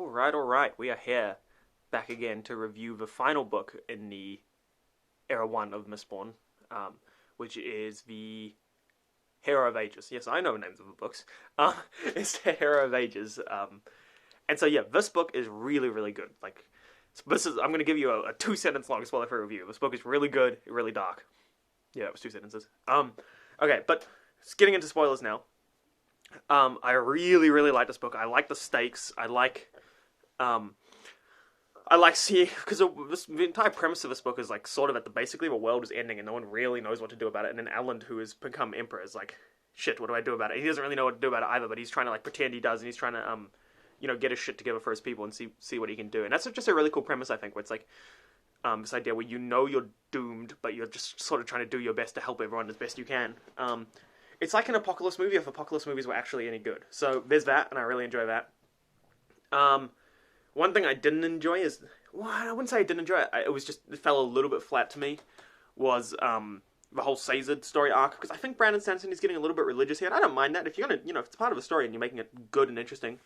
Alright. We are here, back again to review the final book in the Era 1 of Mistborn, which is the Hero of Ages. Yes, I know the names of the books. It's the Hero of Ages. And so yeah, this book is really, really good. I'm going to give you a two-sentence long spoiler-free review. This book is really good, really dark. Yeah, it was two sentences. Okay, but getting into spoilers now. I really, really like this book. I like the stakes. I like seeing, because the entire premise of this book is like sort of at basically the world is ending and no one really knows what to do about it. And then Alan, who has become emperor, is like, shit, what do I do about it? He doesn't really know what to do about it either, but he's trying to like pretend he does, and he's trying to get his shit together for his people and see what he can do. And that's just a really cool premise, I think, where it's like this idea where you know you're doomed, but you're just sort of trying to do your best to help everyone as best you can. It's like an apocalypse movie if apocalypse movies were actually any good. So there's that, and I really enjoy that. One thing I didn't enjoy is, well, I wouldn't say I didn't enjoy it. It fell a little bit flat to me. Was the whole Caesar story arc, because I think Brandon Sanderson is getting a little bit religious here, and I don't mind that if you're gonna, if it's part of a story and you're making it good and interesting.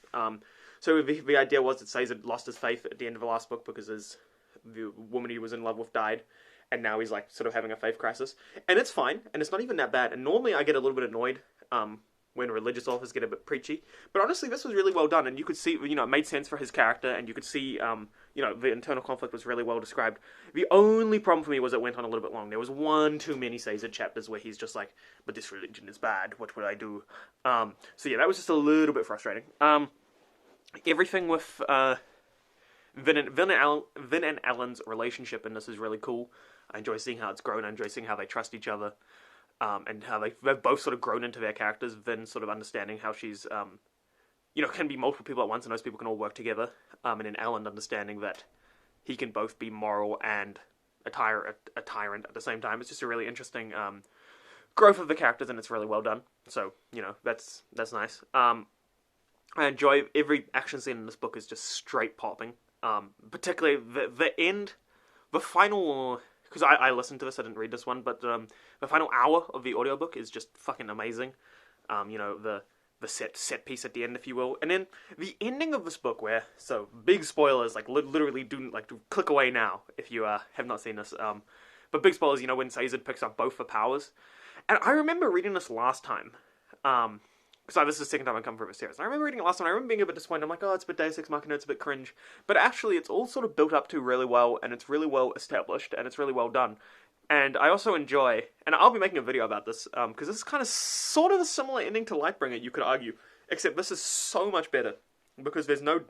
So the idea was that Caesar lost his faith at the end of the last book because the woman he was in love with died. And now he's like sort of having a faith crisis. And it's fine, and it's not even that bad. And normally I get a little bit annoyed when religious authors get a bit preachy. But honestly, this was really well done, and you could see, it made sense for his character, and you could see, the internal conflict was really well described. The only problem for me was it went on a little bit long. There was one too many Caesar chapters where he's just like, but this religion is bad, what would I do? So yeah, that was just a little bit frustrating. Everything with Vin and Alan's relationship in this is really cool. I enjoy seeing how it's grown. I enjoy seeing how they trust each other, and how they've both sort of grown into their characters. Vin sort of understanding how she's, can be multiple people at once, and those people can all work together. And then Alan understanding that he can both be moral and a tyrant at the same time. It's just a really interesting growth of the characters, and it's really well done. So that's nice. I enjoy every action scene in this book is just straight popping. Particularly the end, the final. Because I listened to this, I didn't read this one, but the final hour of the audiobook is just fucking amazing. The set piece at the end, if you will. And then the ending of this book so big spoilers, like literally click away now if you have not seen this. But big spoilers, when Caesar picks up both the powers. And I remember reading this last time. Because this is the second time I come from a series. And I remember reading it last time, I remember being a bit disappointed. I'm like, oh, it's a bit Deus Ex Machina, it's a bit cringe. But actually, it's all sort of built up to really well, and it's really well established, and it's really well done. And I also enjoy, and I'll be making a video about this, because this is kind of sort of a similar ending to Lightbringer, you could argue. Except this is so much better, because there's no...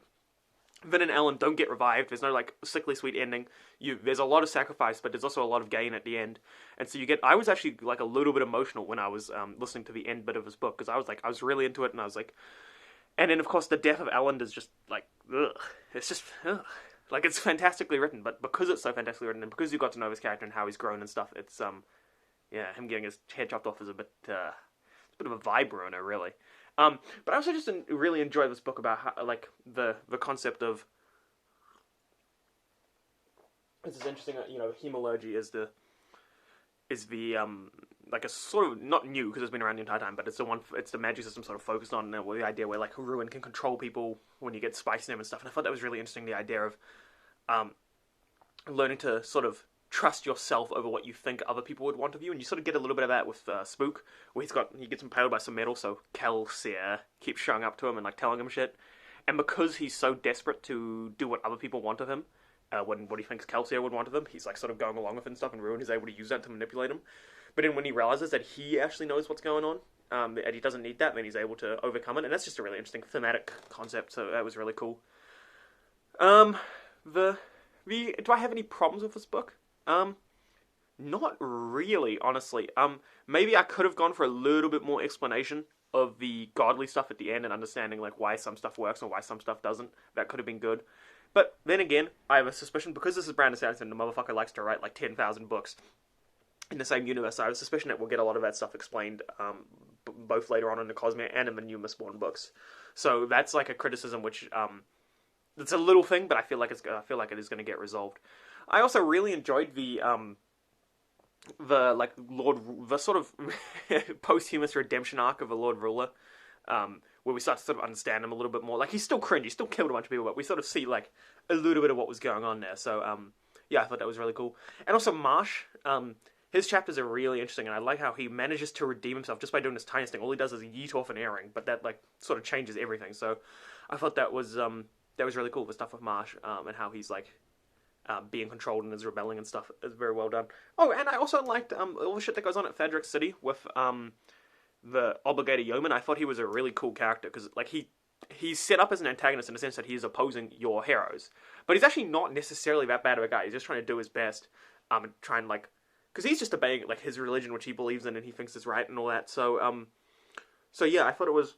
Vin and Alan don't get revived. There's no sickly sweet ending. There's a lot of sacrifice, but there's also a lot of gain at the end. And so I was actually like a little bit emotional when I was listening to the end bit of his book, because I was really into it, and I was like, and then of course the death of Alan is just like, ugh. It's just, ugh. Like, it's fantastically written, but because it's so fantastically written, and because you got to know his character and how he's grown and stuff, it's him getting his head chopped off is a bit of a vibe ruiner, really. But I also just really enjoy this book about how, the concept of, this is interesting, hemalurgy is the a sort of, not new because it's been around the entire time, but it's the magic system sort of focused on the idea where ruin can control people when you get spice in them and stuff. And I thought that was really interesting, the idea of learning to sort of trust yourself over what you think other people would want of you, and you sort of get a little bit of that with Spook, where he gets impaled by some metal, so Kelsier keeps showing up to him and telling him shit, and because he's so desperate to do what other people want of him, what he thinks Kelsier would want of him, he's sort of going along with it and stuff, and Ruin is able to use that to manipulate him. But then when he realizes that he actually knows what's going on, and he doesn't need that, then he's able to overcome it, and that's just a really interesting thematic concept, so that was really cool. Do I have any problems with this book? Not really, honestly. Maybe I could have gone for a little bit more explanation of the godly stuff at the end and understanding, why some stuff works and why some stuff doesn't. That could have been good. But then again, I have a suspicion, because this is Brandon Sanderson, the motherfucker likes to write 10,000 books in the same universe, I have a suspicion that we'll get a lot of that stuff explained, both later on in the Cosmere and in the new Mistborn books. So that's a criticism which, it's a little thing, but I feel like it is going to get resolved. I also really enjoyed the sort of posthumous redemption arc of the Lord Ruler. where we start to sort of understand him a little bit more. Like, he's still cringe, he still killed a bunch of people, but we sort of see, like, a little bit of what was going on there. So, yeah, I thought that was really cool. And also Marsh, his chapters are really interesting, and I like how he manages to redeem himself just by doing this tiniest thing. All he does is yeet off an earring, but that, like, sort of changes everything. So I thought that was really cool, the stuff with Marsh, and how he's, like, being controlled and is rebelling and stuff is very well done. Oh, and I also liked all the shit that goes on at Fadric City with the Obligated Yeoman. I thought he was a really cool character, because, like, he's set up as an antagonist in the sense that he's opposing your heroes, but he's actually not necessarily that bad of a guy. He's just trying to do his best, and try and, like, because he's just obeying, like, his religion, which he believes in and he thinks is right and all that. So yeah, I thought it was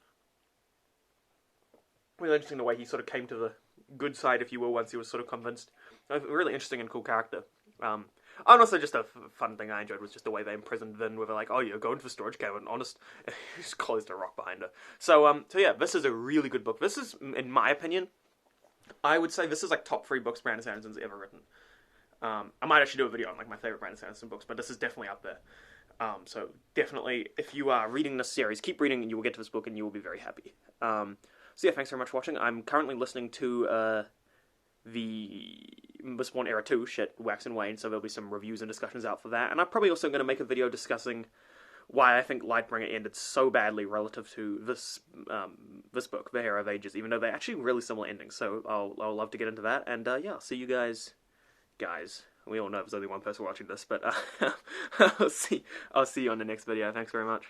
really interesting the way he sort of came to the good side, if you will, once he was sort of convinced. A really interesting and cool character. And also just a fun thing I enjoyed was just the way they imprisoned Vin, where they're like, oh, you're going to the storage cave, and honest, he just closed a rock behind her. So yeah, this is a really good book. This is, in my opinion, I would say this is, like, top 3 books Brandon Sanderson's ever written. I might actually do a video on, like, my favorite Brandon Sanderson books, but this is definitely up there. So definitely, if you are reading this series, keep reading and you will get to this book and you will be very happy. So yeah, thanks very much for watching. I'm currently listening to the Mistborn Era 2, shit, Wax and Wane, so there'll be some reviews and discussions out for that. And I'm probably also going to make a video discussing why I think Lightbringer ended so badly relative to this this book, The Hero of Ages, even though they're actually really similar endings. So I'll love to get into that. And yeah, I'll see you guys. We all know there's only one person watching this, but I'll see you on the next video. Thanks very much.